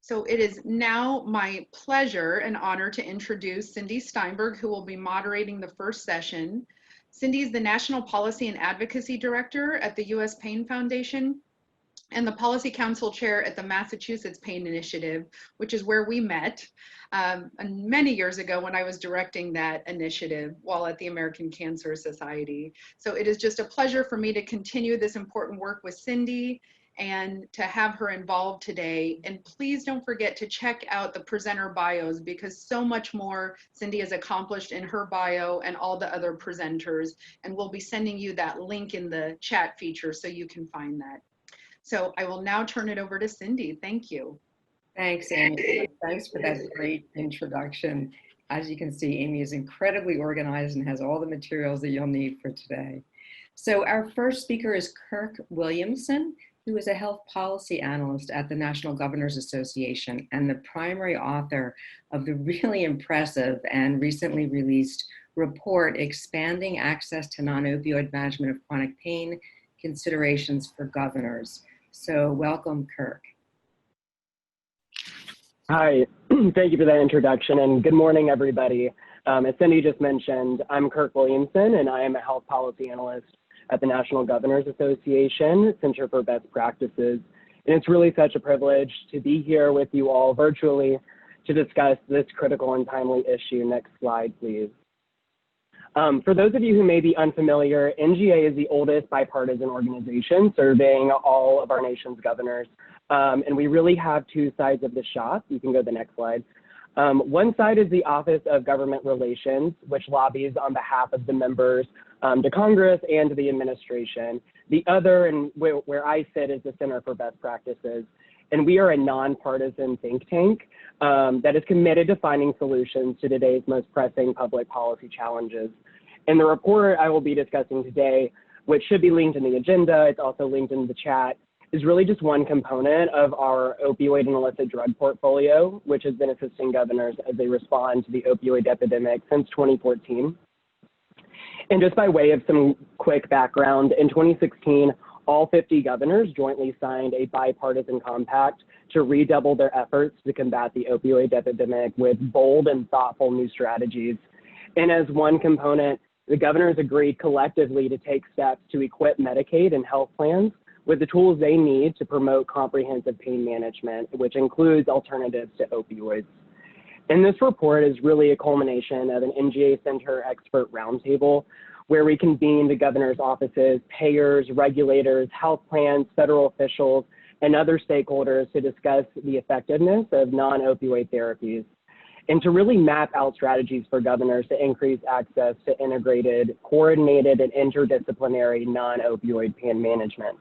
So it is now my pleasure and honor to introduce Cindy Steinberg, who will be moderating the first session. Cindy is the National Policy and Advocacy Director at the U.S. Pain Foundation and the Policy Council Chair at the Massachusetts Pain Initiative, which is where we met many years ago when I was directing that initiative while at the American Cancer Society. So it is just a pleasure for me to continue this important work with Cindy and to have her involved today. And please don't forget to check out the presenter bios, because so much more Cindy has accomplished in her bio and all the other presenters. And we'll be sending you that link in the chat feature so you can find that. So I will now turn it over to Cindy. Thank you. Thanks, Amy. Thanks for that great introduction. As you can see, Amy is incredibly organized and has all the materials that you'll need for today. So our first speaker is Kirk Williamson, who is a health policy analyst at the National Governors Association and the primary author of the really impressive and recently released report, Expanding Access to Non-Opioid Management of Chronic Pain, Considerations for Governors. So welcome, Kirk. Hi, thank you for that introduction, and good morning, everybody. As Cindy just mentioned, I'm Kirk Williamson, and I am a health policy analyst at the National Governors Association Center for Best Practices. And it's really such a privilege to be here with you all virtually to discuss this critical and timely issue. Next slide, please. For those of you who may be unfamiliar, NGA is the oldest bipartisan organization surveying all of our nation's governors. And we really have two sides of the shop. You can go to the next slide. One side is the Office of Government Relations, which lobbies on behalf of the members to Congress and to the administration. The other, and where I sit, is the Center for Best Practices. And we are a nonpartisan think tank that is committed to finding solutions to today's most pressing public policy challenges. And the report I will be discussing today, which should be linked in the agenda, it's also linked in the chat, is really just one component of our opioid and illicit drug portfolio, which has been assisting governors as they respond to the opioid epidemic since 2014. And just by way of some quick background, in 2016, all 50 governors jointly signed a bipartisan compact to redouble their efforts to combat the opioid epidemic with bold and thoughtful new strategies. And as one component, the governors agreed collectively to take steps to equip Medicaid and health plans with the tools they need to promote comprehensive pain management, which includes alternatives to opioids. And this report is really a culmination of an NGA Center expert roundtable where we convened the governor's offices, payers, regulators, health plans, federal officials, and other stakeholders to discuss the effectiveness of non-opioid therapies and to really map out strategies for governors to increase access to integrated, coordinated, and interdisciplinary non-opioid pain management.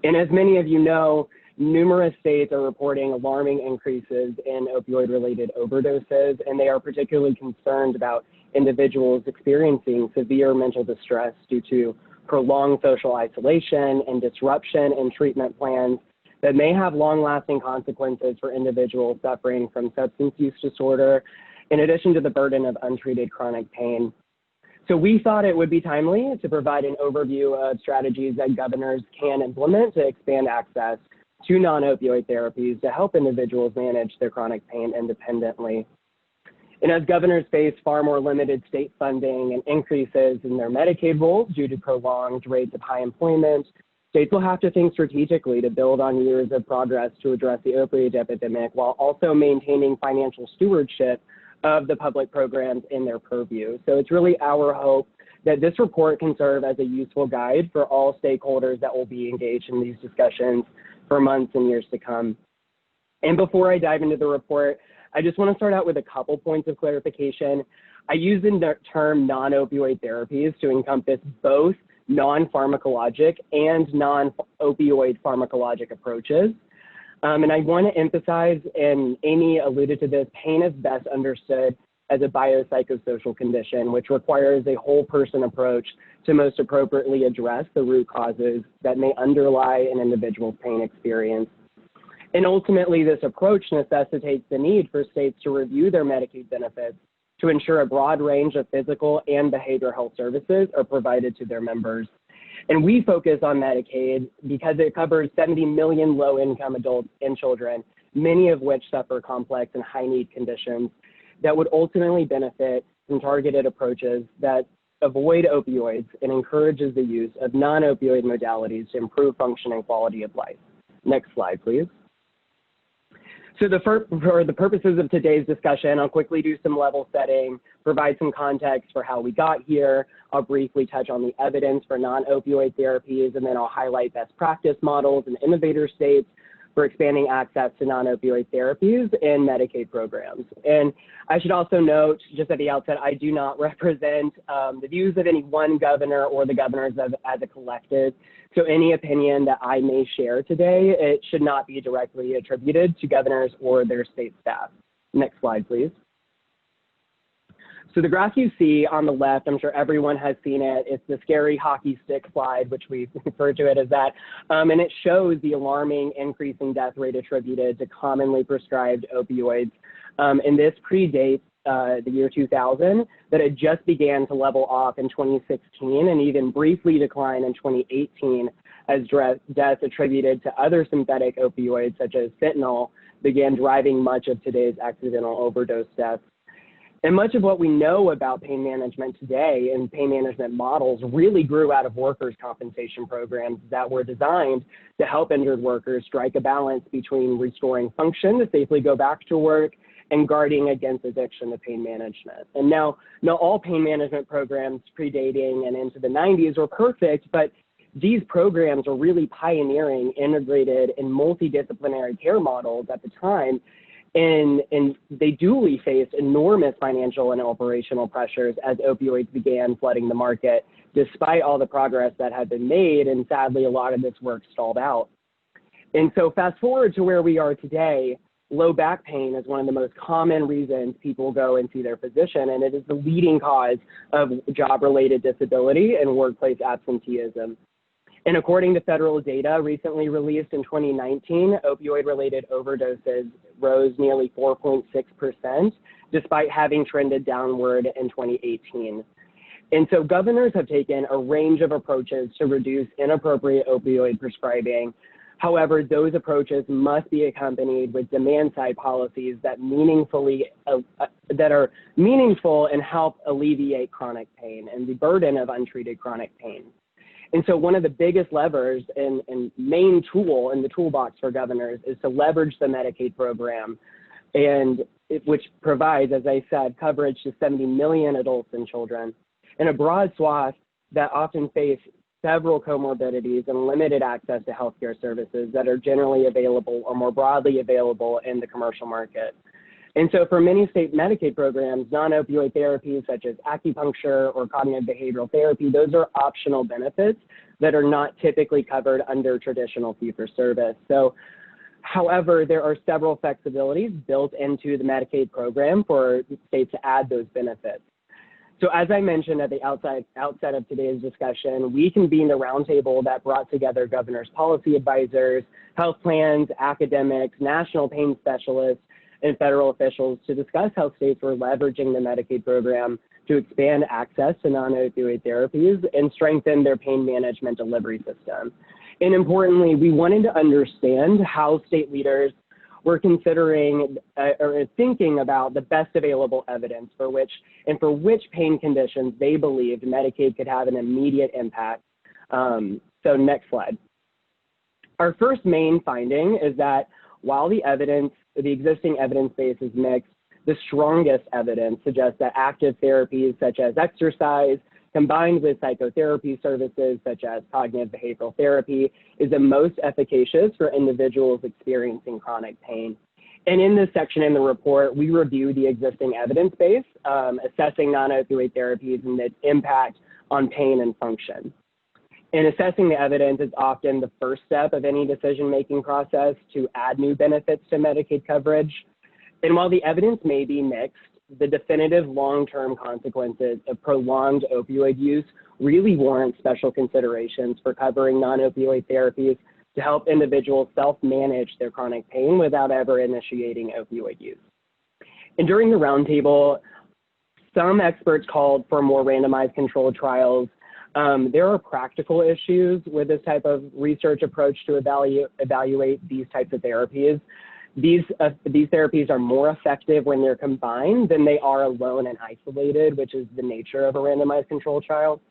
And as many of you know, numerous states are reporting alarming increases in opioid-related overdoses, and they are particularly concerned about individuals experiencing severe mental distress due to prolonged social isolation and disruption in treatment plans that may have long-lasting consequences for individuals suffering from substance use disorder, in addition to the burden of untreated chronic pain. So we thought it would be timely to provide an overview of strategies that governors can implement to expand access to non-opioid therapies to help individuals manage their chronic pain independently. And as governors face far more limited state funding and increases in their Medicaid rolls due to prolonged rates of high employment, states will have to think strategically to build on years of progress to address the opioid epidemic while also maintaining financial stewardship of the public programs in their purview. So it's really our hope that this report can serve as a useful guide for all stakeholders that will be engaged in these discussions for months and years to come. And before I dive into the report, I just want to start out with a couple points of clarification. I use the term non-opioid therapies to encompass both non-pharmacologic and non-opioid pharmacologic approaches. And I want to emphasize, and Amy alluded to this, pain is best understood as a biopsychosocial condition, which requires a whole person approach to most appropriately address the root causes that may underlie an individual's pain experience. And ultimately, this approach necessitates the need for states to review their Medicaid benefits to ensure a broad range of physical and behavioral health services are provided to their members. And we focus on Medicaid because it covers 70 million low-income adults and children many of which suffer complex and high-need conditions that would ultimately benefit from targeted approaches that avoid opioids and encourages the use of non-opioid modalities to improve function and quality of life. Next slide, please. So for the purposes of today's discussion, I'll quickly do some level setting, provide some context for how we got here. I'll briefly touch on the evidence for non-opioid therapies, and then I'll highlight best practice models and innovator states for expanding access to non-opioid therapies in Medicaid programs. And I should also note, just at the outset, I do not represent the views of any one governor or the governors as a collective. So any opinion that I may share today, it should not be directly attributed to governors or their state staff. Next slide, please. So the graph you see on the left, I'm sure everyone has seen it. It's the scary hockey stick slide, which we refer to it as that. And it shows the alarming increasing death rate attributed to commonly prescribed opioids. And this predates the year 2000, that it just began to level off in 2016 and even briefly decline in 2018 as deaths attributed to other synthetic opioids such as fentanyl began driving much of today's accidental overdose deaths. And much of what we know about pain management today and pain management models really grew out of workers' compensation programs that were designed to help injured workers strike a balance between restoring function to safely go back to work and guarding against addiction to pain management. And now all pain management programs predating and into the 90s were perfect, but these programs were really pioneering integrated and multidisciplinary care models at the time. And they duly faced enormous financial and operational pressures as opioids began flooding the market, despite all the progress that had been made, and sadly, a lot of this work stalled out. And so fast forward to where we are today, low back pain is one of the most common reasons people go and see their physician, and it is the leading cause of job-related disability and workplace absenteeism. And according to federal data recently released in 2019, opioid-related overdoses rose nearly 4.6%, despite having trended downward in 2018. And so governors have taken a range of approaches to reduce inappropriate opioid prescribing. However, those approaches must be accompanied with demand-side policies that are meaningful and help alleviate chronic pain and the burden of untreated chronic pain. And so one of the biggest levers and main tool in the toolbox for governors is to leverage the Medicaid program, which provides, as I said, coverage to 70 million adults and children in a broad swath that often face several comorbidities and limited access to healthcare services that are generally available or more broadly available in the commercial market. And so for many state Medicaid programs, non-opioid therapies such as acupuncture or cognitive behavioral therapy, those are optional benefits that are not typically covered under traditional fee-for-service. So, however, there are several flexibilities built into the Medicaid program for states to add those benefits. So as I mentioned at the outset of today's discussion, we convened a roundtable that brought together governors' policy advisors, health plans, academics, national pain specialists, and federal officials to discuss how states were leveraging the Medicaid program to expand access to non-opioid therapies and strengthen their pain management delivery system. And importantly, we wanted to understand how state leaders were considering or thinking about the best available evidence for which pain conditions they believed Medicaid could have an immediate impact. So next slide. Our first main finding is that while the existing evidence base is mixed, the strongest evidence suggests that active therapies such as exercise combined with psychotherapy services such as cognitive behavioral therapy is the most efficacious for individuals experiencing chronic pain. And in this section in the report, we review the existing evidence base, assessing non-opioid therapies and its impact on pain and function. And assessing the evidence is often the first step of any decision-making process to add new benefits to Medicaid coverage. And while the evidence may be mixed, the definitive long-term consequences of prolonged opioid use really warrant special considerations for covering non-opioid therapies to help individuals self-manage their chronic pain without ever initiating opioid use. And during the roundtable, some experts called for more randomized controlled trials. There are practical issues with this type of research approach to evaluate these types of therapies. These therapies are more effective when they're combined than they are alone and isolated, which is the nature of a randomized controlled trial.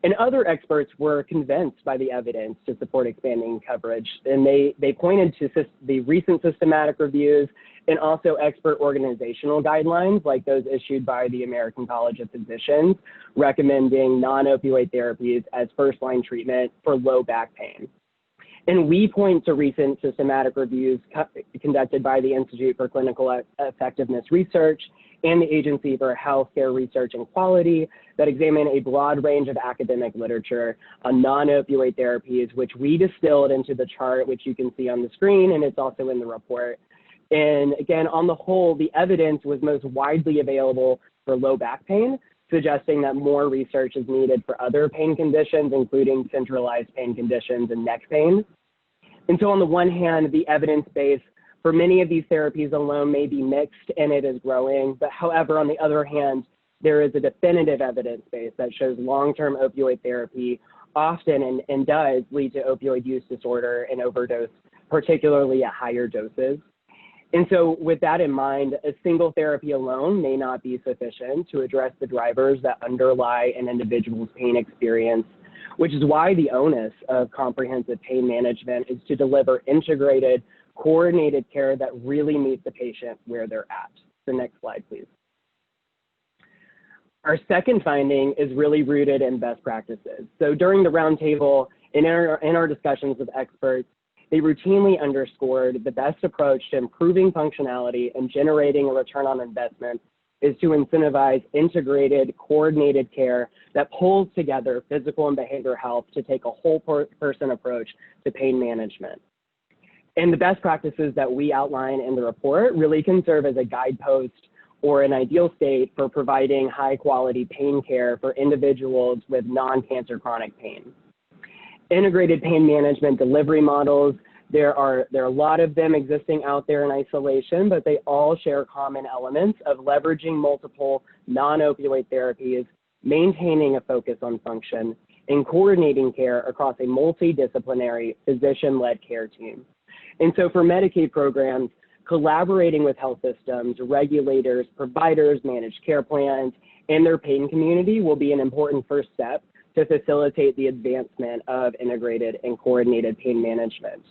And other experts were convinced by the evidence to support expanding coverage. And they pointed to the recent systematic reviews and also expert organizational guidelines like those issued by the American College of Physicians, recommending non-opioid therapies as first-line treatment for low back pain. And we point to recent systematic reviews conducted by the Institute for Clinical Effectiveness Research and the Agency for Healthcare Research and Quality that examine a broad range of academic literature on non-opioid therapies, which we distilled into the chart, which you can see on the screen, and it's also in the report. And again, on the whole, the evidence was most widely available for low back pain, suggesting that more research is needed for other pain conditions, including centralized pain conditions and neck pain. And so on the one hand, the evidence base for many of these therapies alone may be mixed and it is growing, but however, on the other hand, there is a definitive evidence base that shows long-term opioid therapy often and does lead to opioid use disorder and overdose, particularly at higher doses. And so with that in mind, a single therapy alone may not be sufficient to address the drivers that underlie an individual's pain experience, which is why the onus of comprehensive pain management is to deliver integrated, coordinated care that really meets the patient where they're at. The next slide, please. Our second finding is really rooted in best practices. So during the roundtable, in our discussions with experts, they routinely underscored the best approach to improving functionality and generating a return on investment is to incentivize integrated, coordinated care that pulls together physical and behavioral health to take a whole person approach to pain management. And the best practices that we outline in the report really can serve as a guidepost or an ideal state for providing high quality pain care for individuals with non-cancer chronic pain. Integrated pain management delivery models, there are a lot of them existing out there in isolation, but they all share common elements of leveraging multiple non-opioid therapies, maintaining a focus on function, and coordinating care across a multidisciplinary physician-led care team. And so for Medicaid programs, collaborating with health systems, regulators, providers, managed care plans, and their pain community will be an important first step to facilitate the advancement of integrated and coordinated pain management.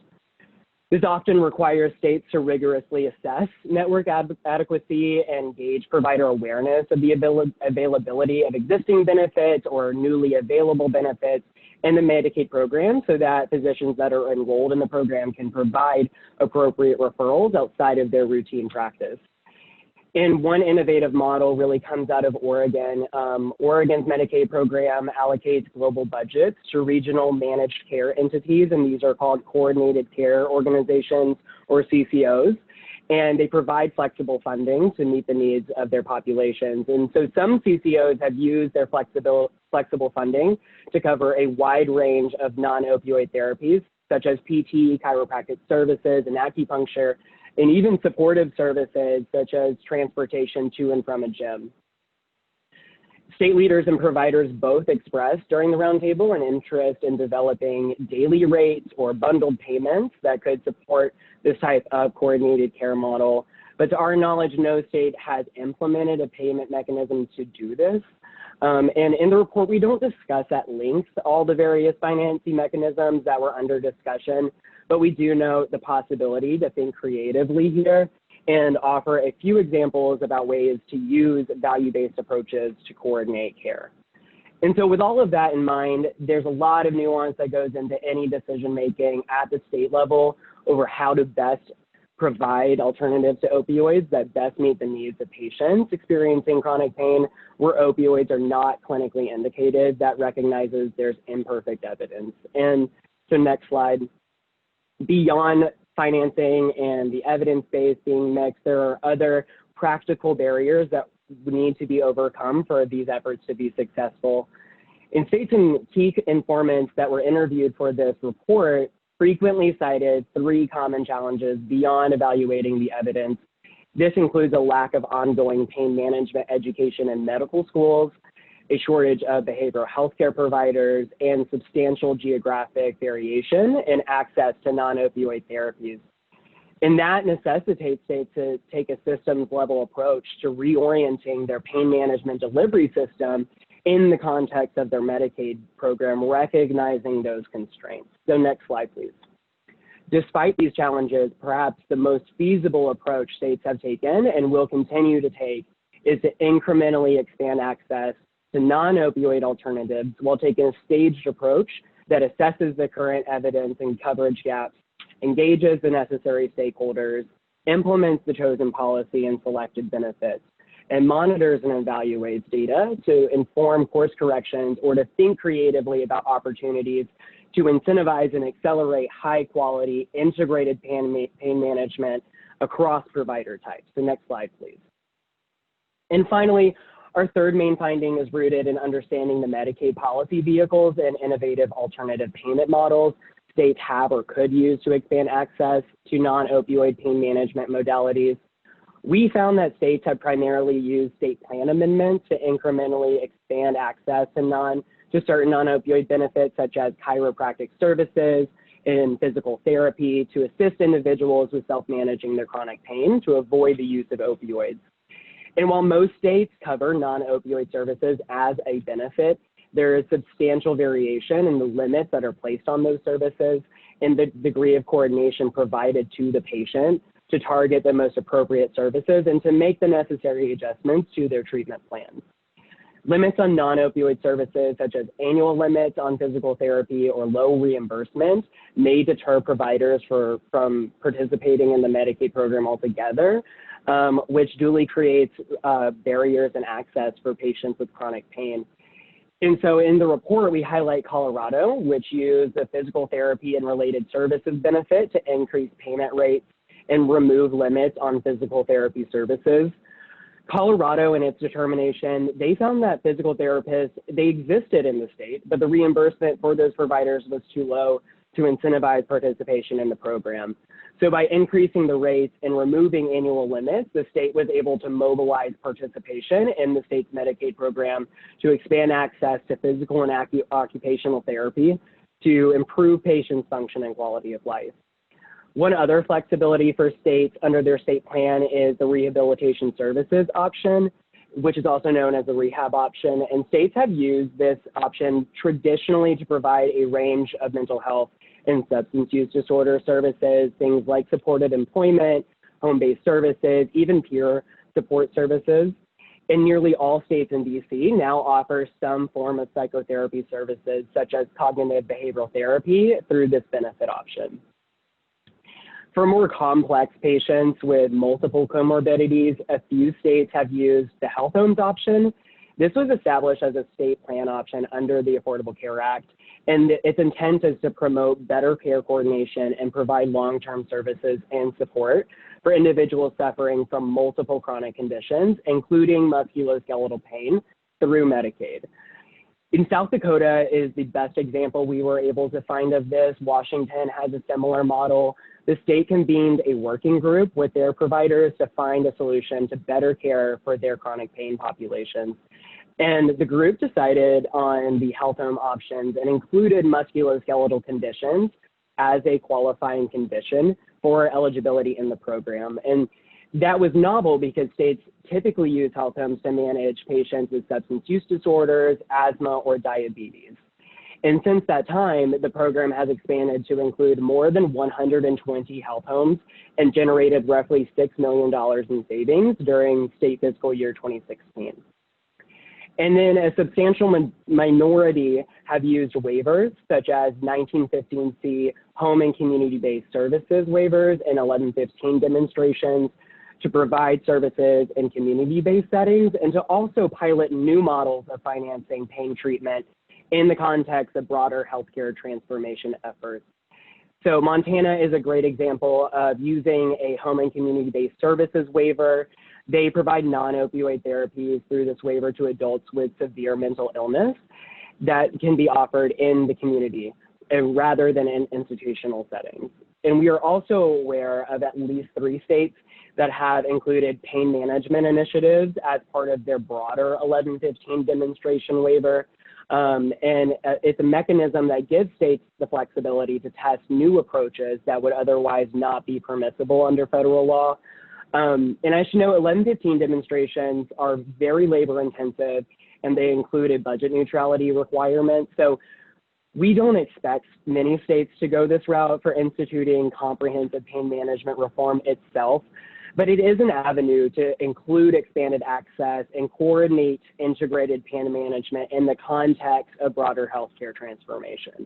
This often requires states to rigorously assess network adequacy and gauge provider awareness of the availability of existing benefits or newly available benefits in the Medicaid program so that physicians that are enrolled in the program can provide appropriate referrals outside of their routine practice. And one innovative model really comes out of Oregon. Oregon's Medicaid program allocates global budgets to regional managed care entities, and these are called coordinated care organizations or CCOs. And they provide flexible funding to meet the needs of their populations. And so some CCOs have used their flexible funding to cover a wide range of non-opioid therapies, such as PT, chiropractic services, and acupuncture, and even supportive services such as transportation to and from a gym. State leaders and providers both expressed during the roundtable an interest in developing daily rates or bundled payments that could support this type of coordinated care model. But to our knowledge, no state has implemented a payment mechanism to do this. And in the report, we don't discuss at length all the various financing mechanisms that were under discussion, but we do note the possibility to think creatively here and offer a few examples about ways to use value-based approaches to coordinate care. And so with all of that in mind, there's a lot of nuance that goes into any decision-making at the state level over how to best provide alternatives to opioids that best meet the needs of patients experiencing chronic pain where opioids are not clinically indicated. That recognizes there's imperfect evidence. And so next slide. Beyond financing and the evidence base being mixed, there are other practical barriers that need to be overcome for these efforts to be successful. And states and key informants that were interviewed for this report frequently cited three common challenges beyond evaluating the evidence. This includes a lack of ongoing pain management education in medical schools, a shortage of behavioral health care providers, and substantial geographic variation in access to non-opioid therapies. And that necessitates states to take a systems level approach to reorienting their pain management delivery system in the context of their Medicaid program, recognizing those constraints. So next slide, please. Despite these challenges, perhaps the most feasible approach states have taken and will continue to take is to incrementally expand access to non-opioid alternatives while taking a staged approach that assesses the current evidence and coverage gaps, engages the necessary stakeholders, implements the chosen policy and selected benefits, and monitors and evaluates data to inform course corrections or to think creatively about opportunities to incentivize and accelerate high quality integrated pain management across provider types. The next slide, please. And finally, our third main finding is rooted in understanding the Medicaid policy vehicles and innovative alternative payment models states have or could use to expand access to non-opioid pain management modalities. We found that states have primarily used state plan amendments to incrementally expand access to certain non-opioid benefits such as chiropractic services and physical therapy to assist individuals with self-managing their chronic pain to avoid the use of opioids. And while most states cover non-opioid services as a benefit, there is substantial variation in the limits that are placed on those services and the degree of coordination provided to the patient to target the most appropriate services and to make the necessary adjustments to their treatment plans. Limits on non-opioid services, such as annual limits on physical therapy or low reimbursement, may deter providers from participating in the Medicaid program altogether, which duly creates barriers in access for patients with chronic pain. And so in the report, we highlight Colorado, which used a physical therapy and related services benefit to increase payment rates and remove limits on physical therapy services. Colorado, in its determination, they found that physical therapists, they existed in the state, but the reimbursement for those providers was too low to incentivize participation in the program. So by increasing the rates and removing annual limits, the state was able to mobilize participation in the state's Medicaid program to expand access to physical and occupational therapy to improve patients' function and quality of life. One other flexibility for states under their state plan is the rehabilitation services option, which is also known as the rehab option. And states have used this option traditionally to provide a range of mental health and substance use disorder services, things like supported employment, home-based services, even peer support services. And nearly all states in DC now offer some form of psychotherapy services, such as cognitive behavioral therapy, through this benefit option. For more complex patients with multiple comorbidities, a few states have used the health homes option. This was established as a state plan option under the Affordable Care Act, and its intent is to promote better care coordination and provide long-term services and support for individuals suffering from multiple chronic conditions, including musculoskeletal pain, through Medicaid. In South Dakota is the best example we were able to find of this. Washington has a similar model. The state convened a working group with their providers to find a solution to better care for their chronic pain populations. And the group decided on the health home options and included musculoskeletal conditions as a qualifying condition for eligibility in the program. And that was novel because states typically use health homes to manage patients with substance use disorders, asthma, or diabetes. And since that time, the program has expanded to include more than 120 health homes and generated roughly $6 million in savings during state fiscal year 2016. And then a substantial minority have used waivers, such as 1915C home and community-based services waivers and 1115 demonstrations to provide services in community-based settings and to also pilot new models of financing pain treatment in the context of broader healthcare transformation efforts. So Montana is a great example of using a home and community-based services waiver. They provide non-opioid therapies through this waiver to adults with severe mental illness that can be offered in the community rather than in institutional settings. And we are also aware of at least 3 states that have included pain management initiatives as part of their broader 1115 demonstration waiver. It's a mechanism that gives states the flexibility to test new approaches that would otherwise not be permissible under federal law. And I should note 1115 demonstrations are very labor intensive, and they include a budget neutrality requirement. So we don't expect many states to go this route for instituting comprehensive pain management reform itself, but it is an avenue to include expanded access and coordinate integrated pain management in the context of broader healthcare transformation.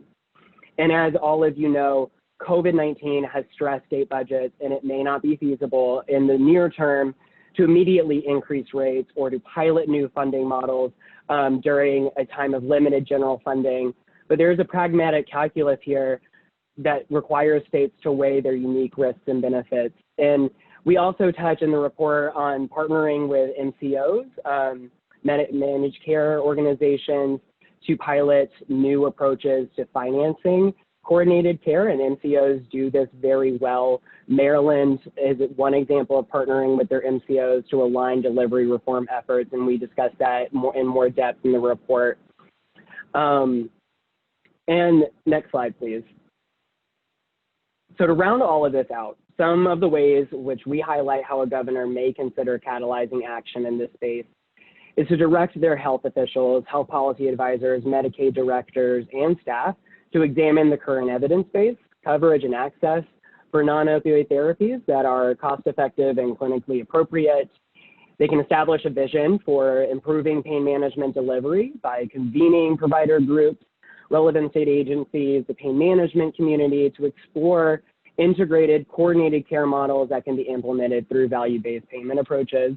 And as all of you know, COVID-19 has stressed state budgets, and it may not be feasible in the near term to immediately increase rates or to pilot new funding models during a time of limited general funding. But there's a pragmatic calculus here that requires states to weigh their unique risks and benefits. And we also touch in the report on partnering with MCOs, managed care organizations, to pilot new approaches to financing coordinated care, and MCOs do this very well. Maryland is one example of partnering with their MCOs to align delivery reform efforts, and we discussed that in more depth in the report. And next slide, please. So to round all of this out, some of the ways which we highlight how a governor may consider catalyzing action in this space is to direct their health officials, health policy advisors, Medicaid directors, and staff to examine the current evidence base, coverage, and access for non-opioid therapies that are cost-effective and clinically appropriate. They can establish a vision for improving pain management delivery by convening provider groups, relevant state agencies, the pain management community to explore integrated, coordinated care models that can be implemented through value-based payment approaches.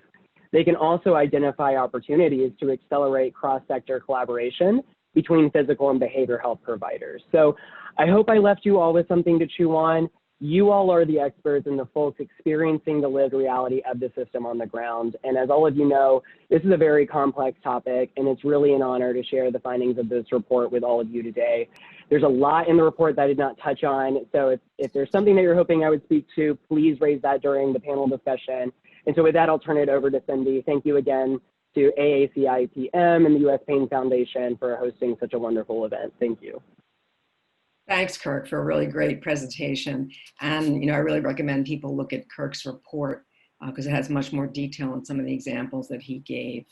They can also identify opportunities to accelerate cross-sector collaboration between physical and behavioral health providers. So I hope I left you all with something to chew on. You all are the experts and the folks experiencing the lived reality of the system on the ground. And as all of you know, this is a very complex topic, and it's really an honor to share the findings of this report with all of you today. There's a lot in the report that I did not touch on. So if there's something that you're hoping I would speak to, please raise that during the panel discussion. And so with that, I'll turn it over to Cindy. Thank you again to AACIPM and the U.S. Pain Foundation for hosting such a wonderful event. Thank you. Thanks, Kirk, for a really great presentation. And, I really recommend people look at Kirk's report because it has much more detail on some of the examples that he gave.